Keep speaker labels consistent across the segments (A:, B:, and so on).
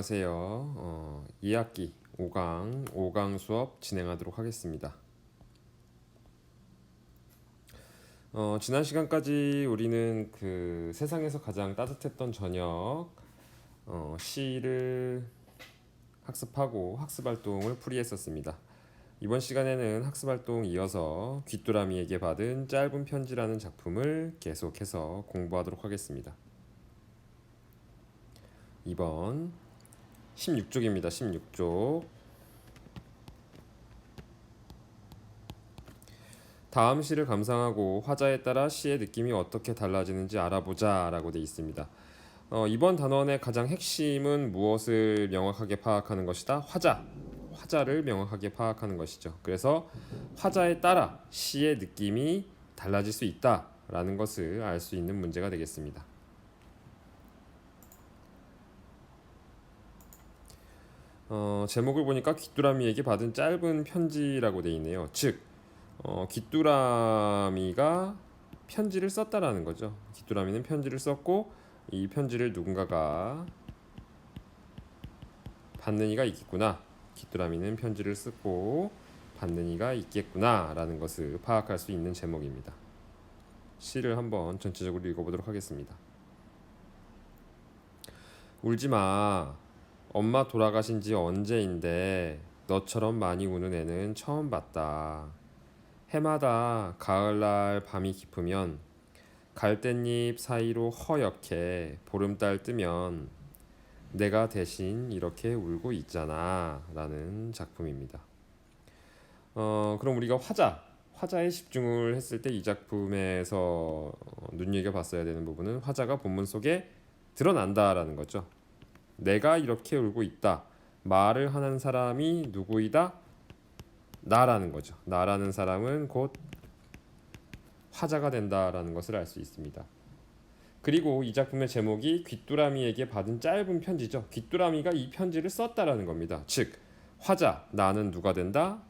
A: 안녕하세요. 2학기 5강 수업 진행하도록 하겠습니다. 지난 시간까지 우리는 그 세상에서 가장 따뜻했던 저녁 시를 학습하고 학습활동을 풀이했었습니다. 이번 시간에는 학습활동 이어서 귀뚜라미에게 받은 짧은 편지라는 작품을 계속해서 공부하도록 하겠습니다. 이번 16쪽입니다. 16쪽. 다음 시를 감상하고 화자에 따라 시의 느낌이 어떻게 달라지는지 알아보자 라고 되어 있습니다. 이번 단원의 가장 핵심은 무엇을 명확하게 파악하는 것이다? 화자를 명확하게 파악하는 것이죠. 그래서 화자에 따라 시의 느낌이 달라질 수 있다 라는 것을 알 수 있는 문제가 되겠습니다. 제목을 보니까 귀뚜라미에게 받은 짧은 편지라고 되어 있네요. 즉 귀뚜라미가 편지를 썼다라는 거죠. 귀뚜라미는 편지를 썼고 이 편지를 누군가가 받는 이가 있겠구나. 귀뚜라미는 편지를 쓰고 받는 이가 있겠구나 라는 것을 파악할 수 있는 제목입니다. 시를 한번 전체적으로 읽어보도록 하겠습니다. 울지마. 엄마 돌아가신 지 언제인데 너처럼 많이 우는 애는 처음 봤다. 해마다 가을날 밤이 깊으면 갈대잎 사이로 허옇게 보름달 뜨면 내가 대신 이렇게 울고 있잖아 라는 작품입니다. 그럼 우리가 화자에 집중을 했을 때 이 작품에서 눈여겨봤어야 되는 부분은 화자가 본문 속에 드러난다라는 거죠. 내가 이렇게 울고 있다. 말을 하는 사람이 누구이다? 나라는 거죠. 나라는 사람은 곧 화자가 된다라는 것을 알 수 있습니다. 그리고 이 작품의 제목이 귀뚜라미에게 받은 짧은 편지죠. 귀뚜라미가 이 편지를 썼다라는 겁니다. 즉 화자, 나는 누가 된다?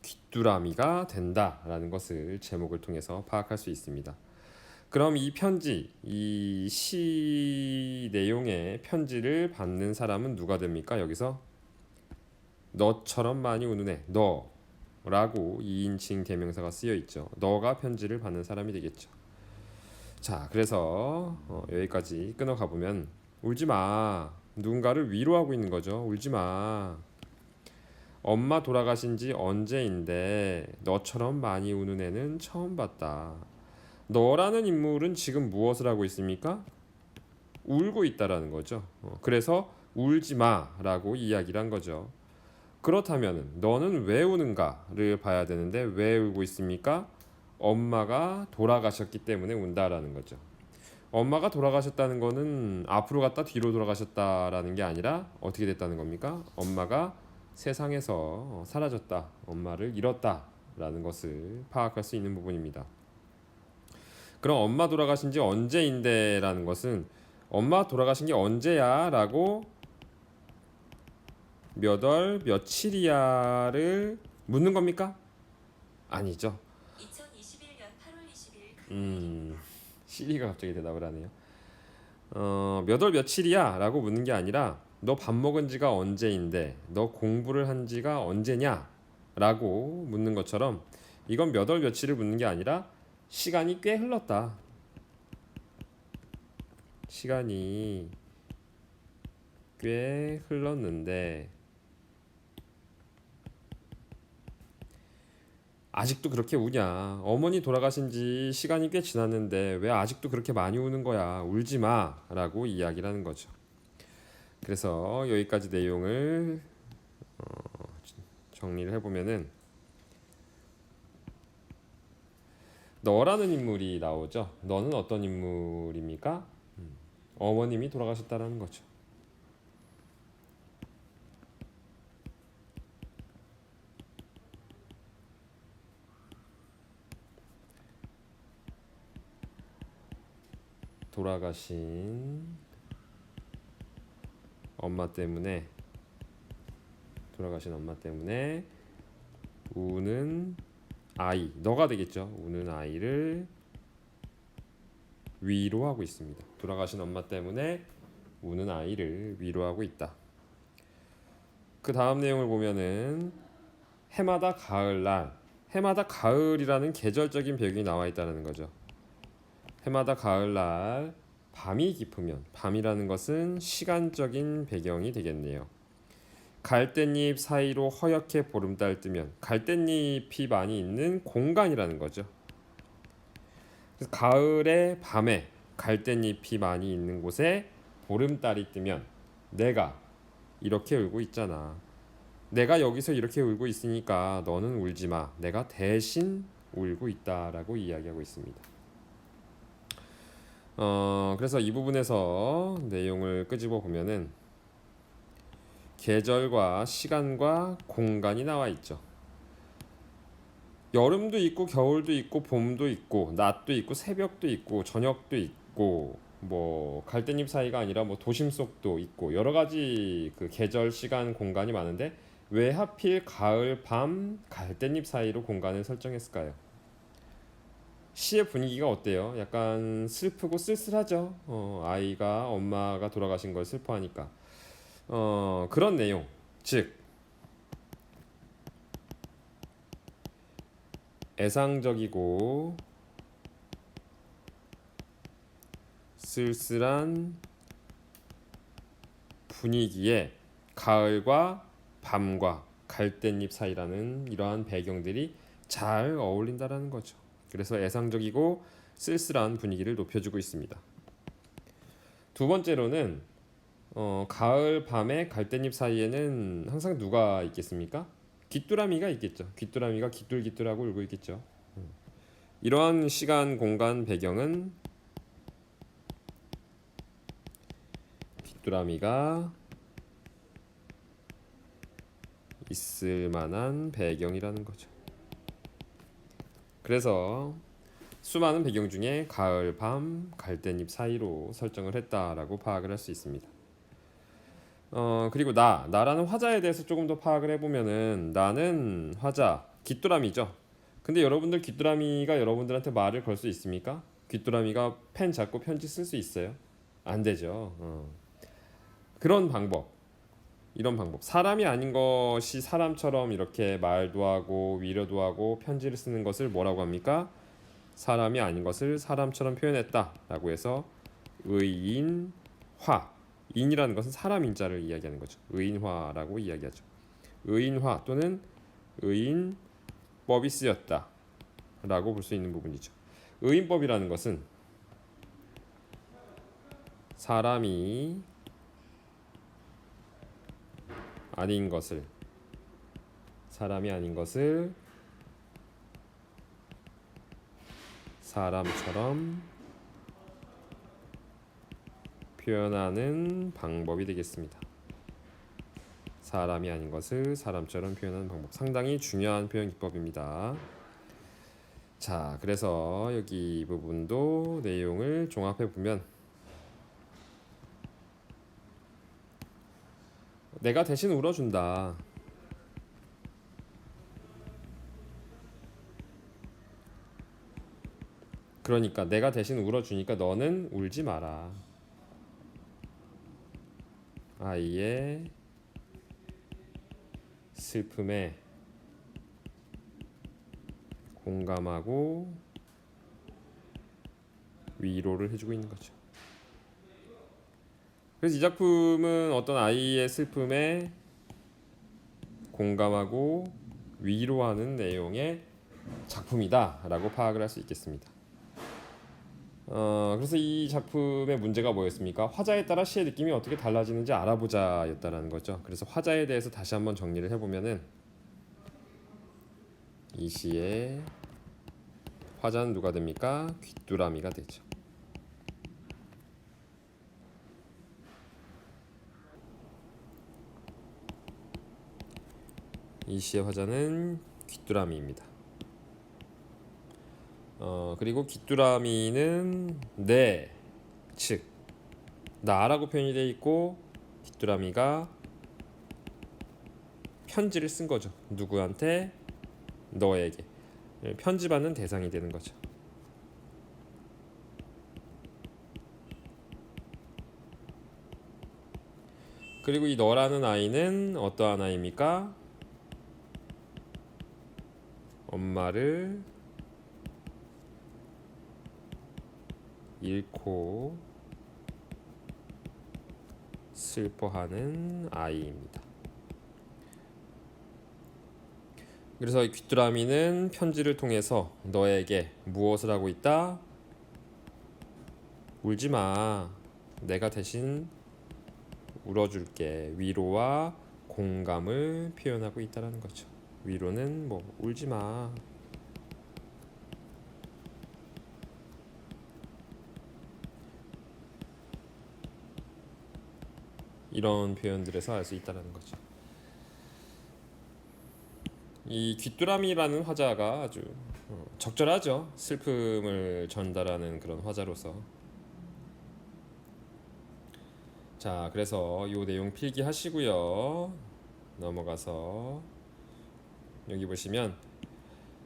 A: 귀뚜라미가 된다라는 것을 제목을 통해서 파악할 수 있습니다. 그럼 이 편지, 이 시 내용의 편지를 받는 사람은 누가 됩니까? 여기서 너처럼 많이 우는 애, 너라고 2인칭 대명사가 쓰여 있죠. 너가 편지를 받는 사람이 되겠죠. 자, 그래서 여기까지 끊어가 보면 울지 마. 누군가를 위로하고 있는 거죠. 울지 마. 엄마 돌아가신 지 언제인데 너처럼 많이 우는 애는 처음 봤다. 너라는 인물은 지금 무엇을 하고 있습니까? 울고 있다라는 거죠. 그래서 울지 마라고 이야기를 한 거죠. 그렇다면 너는 왜 우는가를 봐야 되는데 왜 울고 있습니까? 엄마가 돌아가셨기 때문에 운다라는 거죠. 엄마가 돌아가셨다는 거는 앞으로 갔다 뒤로 돌아가셨다라는 게 아니라 어떻게 됐다는 겁니까? 엄마가 세상에서 사라졌다, 엄마를 잃었다라는 것을 파악할 수 있는 부분입니다. 그럼 엄마 돌아가신 지 언제인데 라는 것은 엄마 돌아가신 게 언제야 라고 몇 월 며칠이야를 묻는 겁니까? 아니죠.
B: 2021년 8월 20일
A: 시리가 갑자기 대답을 하네요. 몇 월 며칠이야 라고 묻는 게 아니라 너 밥 먹은 지가 언제인데 너 공부를 한 지가 언제냐 라고 묻는 것처럼 이건 몇 월 며칠을 묻는 게 아니라 시간이 꽤 흘렀다. 시간이 꽤 흘렀는데 아직도 그렇게 우냐? 어머니 돌아가신 지 시간이 꽤 지났는데 왜 아직도 그렇게 많이 우는 거야? 울지 마 라고 이야기를 하는 거죠. 그래서 여기까지 내용을 정리를 해보면은 너라는 인물이 나오죠. 너는 어떤 인물입니까? 어머님이 돌아가셨다라는 거죠. 돌아가신 엄마 때문에 우는 아이, 너가 되겠죠. 우는 아이를 위로하고 있습니다. 돌아가신 엄마 때문에 우는 아이를 위로하고 있다. 그 다음 내용을 보면은 해마다 가을날, 해마다 가을이라는 계절적인 배경이 나와 있다는 거죠. 해마다 가을날 밤이 깊으면, 밤이라는 것은 시간적인 배경이 되겠네요. 갈대잎 사이로 허옇게 보름달 뜨면, 갈대잎이 많이 있는 공간이라는 거죠. 그래서 가을의 밤에 갈대잎이 많이 있는 곳에 보름달이 뜨면 내가 이렇게 울고 있잖아. 내가 여기서 이렇게 울고 있으니까 너는 울지 마. 내가 대신 울고 있다라고 이야기하고 있습니다. 그래서 이 부분에서 내용을 끄집어 보면은 계절과 시간과 공간이 나와 있죠. 여름도 있고 겨울도 있고 봄도 있고 낮도 있고 새벽도 있고 저녁도 있고 뭐 갈대잎 사이가 아니라 뭐 도심 속도 있고 여러 가지 그 계절, 시간, 공간이 많은데 왜 하필 가을, 밤, 갈대잎 사이로 공간을 설정했을까요? 시의 분위기가 어때요? 약간 슬프고 쓸쓸하죠. 아이가 엄마가 돌아가신 걸 슬퍼하니까. 그런 내용, 즉 애상적이고 쓸쓸한 분위기에 가을과 밤과 갈대잎 사이라는 이러한 배경들이 잘 어울린다라는 거죠. 그래서 애상적이고 쓸쓸한 분위기를 높여주고 있습니다. 두 번째로는 가을 밤에 갈대잎 사이에는 항상 누가 있겠습니까? 귀뚜라미가 있겠죠. 귀뚜라미가 기뚤기뚤하고 울고 있겠죠. 이러한 시간, 공간, 배경은 귀뚜라미가 있을 만한 배경이라는 거죠. 그래서 수많은 배경 중에 가을, 밤, 갈대잎 사이로 설정을 했다라고 파악을 할 수 있습니다. 그리고 나라는 화자에 대해서 조금 더 파악을 해보면은 나는 화자, 귀뚜라미죠. 근데 여러분들 귀뚜라미가 여러분들한테 말을 걸 수 있습니까? 귀뚜라미가 펜 잡고 편지 쓸 수 있어요? 안 되죠. 그런 방법, 이런 방법. 사람이 아닌 것이 사람처럼 이렇게 말도 하고 위로도 하고 편지를 쓰는 것을 뭐라고 합니까? 사람이 아닌 것을 사람처럼 표현했다라고 해서 의인화. 인이라는 것은 사람 인자를 이야기하는 거죠. 의인화라고 이야기하죠. 의인화 또는 의인법이 쓰였다라고 볼 수 있는 부분이죠. 의인법이라는 것은 사람이 아닌 것을 사람처럼 표현하는 방법이 되겠습니다. 사람이 아닌 것을 사람처럼 표현하는 방법. 상당히 중요한 표현 기법입니다. 자, 그래서 여기 이 부분도 내용을 종합해 보면 내가 대신 울어준다. 그러니까 내가 대신 울어주니까 너는 울지 마라. 아이의 슬픔에 공감하고 위로를 해주고 있는 거죠. 그래서 이 작품은 어떤 아이의 슬픔에 공감하고 위로하는 내용의 작품이다라고 파악을 할 수 있겠습니다. 그래서 이 작품의 문제가 뭐였습니까? 화자에 따라 시의 느낌이 어떻게 달라지는지 알아보자였다라는 거죠. 그래서 화자에 대해서 다시 한번 정리를 해보면은 이 시의 화자는 누가 됩니까? 귀뚜라미가 되죠. 이 시의 화자는 귀뚜라미입니다. 그리고 귀뚜라미는 내, 즉 나라고 표현이 되어 있고 귀뚜라미가 편지를 쓴 거죠. 누구한테? 너에게. 편지받는 대상이 되는 거죠. 그리고 이 너라는 아이는 어떠한 아이입니까? 엄마를 잃고 슬퍼하는 아이입니다. 그래서 이 귀뚜라미는 편지를 통해서 너에게 무엇을 하고 있다? 울지 마. 내가 대신 울어줄게. 위로와 공감을 표현하고 있다라는 거죠. 위로는 뭐 울지 마. 이런 표현들에서 알 수 있다라는 거죠. 이 귀뚜라미라는 화자가 아주 적절하죠. 슬픔을 전달하는 그런 화자로서. 자, 그래서 이 내용 필기하시고요. 넘어가서 여기 보시면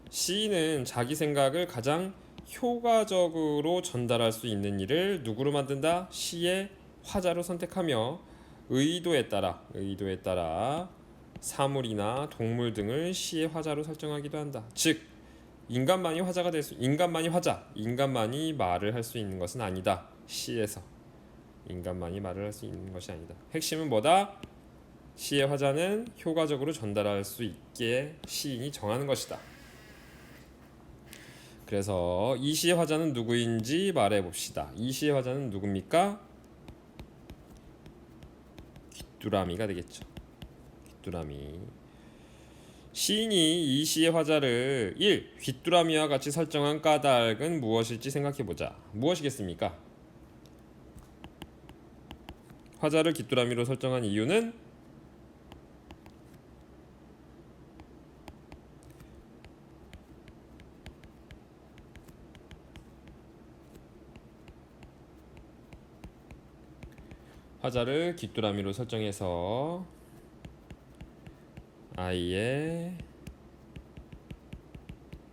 A: 시인은 자기 생각을 가장 효과적으로 전달할 수 있는 일을 누구로 만든다? 시의 화자로 선택하며 의도에 따라 사물이나 동물 등을 시의 화자로 설정하기도 한다. 즉 인간만이 화자가 될 수, 인간만이 말을 할 수 있는 것은 아니다. 시에서 인간만이 말을 할 수 있는 것이 아니다. 핵심은 뭐다? 시의 화자는 효과적으로 전달할 수 있게 시인이 정하는 것이다. 그래서 이 시의 화자는 누구인지 말해 봅시다. 이 시의 화자는 누굽니까? 귀뚜라미가 되겠죠. 귀뚜라미. 시인이 이 시의 화자를 1. 귀뚜라미와 같이 설정한 까닭은 무엇일지 생각해 보자. 무엇이겠습니까? 화자를 귀뚜라미로 설정한 이유는 화자를 귀뚜라미로 설정해서 아이의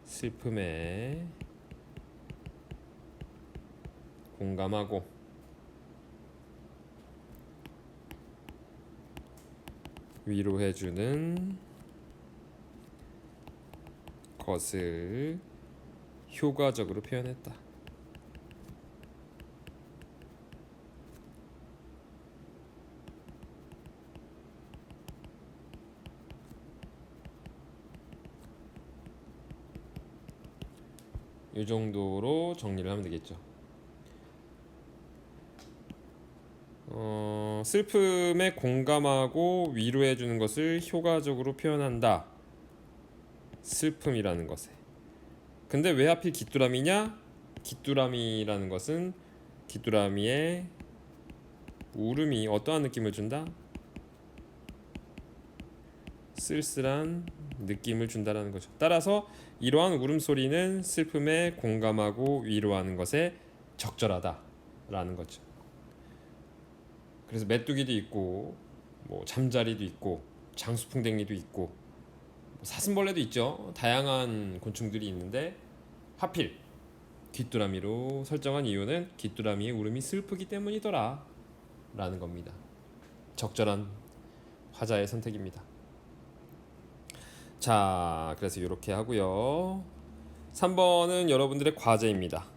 A: 슬픔에 공감하고 위로해주는 것을 효과적으로 표현했다. 이 정도로 정리를 하면 되겠죠. 슬픔에 공감하고 위로해 주는 것을 효과적으로 표현한다. 슬픔이라는 것에. 근데 왜 하필 귀뚜라미냐? 귀뚜라미라는 것은 귀뚜라미의 울음이 어떠한 느낌을 준다? 쓸쓸한 느낌을 준다라는 거죠. 따라서 이러한 울음소리는 슬픔에 공감하고 위로하는 것에 적절하다라는 거죠. 그래서 메뚜기도 있고 뭐 잠자리도 있고 장수풍뎅이도 있고 사슴벌레도 있죠. 다양한 곤충들이 있는데 하필 귀뚜라미로 설정한 이유는 귀뚜라미의 울음이 슬프기 때문이더라 라는 겁니다. 적절한 화자의 선택입니다. 자, 그래서 이렇게 하고요. 3번은 여러분들의 과제입니다.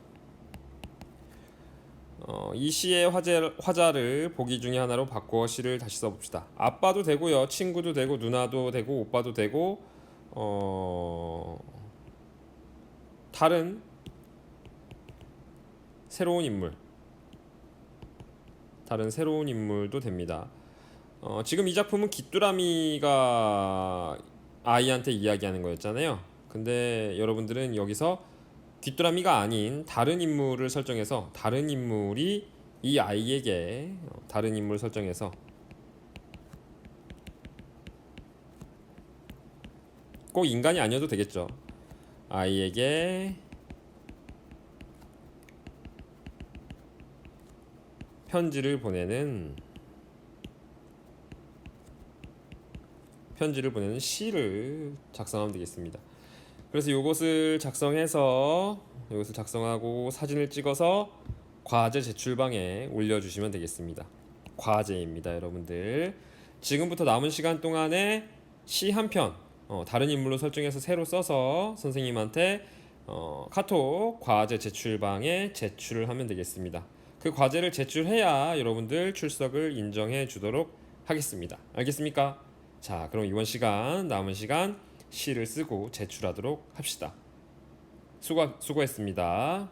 A: 이 시의 화자를 보기 중에 하나로 바꾸어 시를 다시 써봅시다. 아빠도 되고요, 친구도 되고, 누나도 되고, 오빠도 되고, 다른 새로운 인물도 됩니다. 지금 이 작품은 귀뚜라미가 아이한테 이야기하는 거였잖아요. 근데 여러분들은 여기서 귀뚜라미가 아닌 다른 인물을 설정해서 다른 인물이 이 아이에게 다른 인물을 설정해서 꼭 인간이 아니어도 되겠죠. 아이에게 편지를 보내는 시를 작성하면 되겠습니다. 그래서 이것을 작성하고 사진을 찍어서 과제 제출방에 올려주시면 되겠습니다. 과제입니다, 여러분들. 지금부터 남은 시간 동안에 시 한 편 다른 인물로 설정해서 새로 써서 선생님한테 카톡 과제 제출방에 제출을 하면 되겠습니다. 그 과제를 제출해야 여러분들 출석을 인정해 주도록 하겠습니다. 알겠습니까? 자, 그럼 이번 시간 남은 시간 시를 쓰고 제출하도록 합시다. 수고했습니다.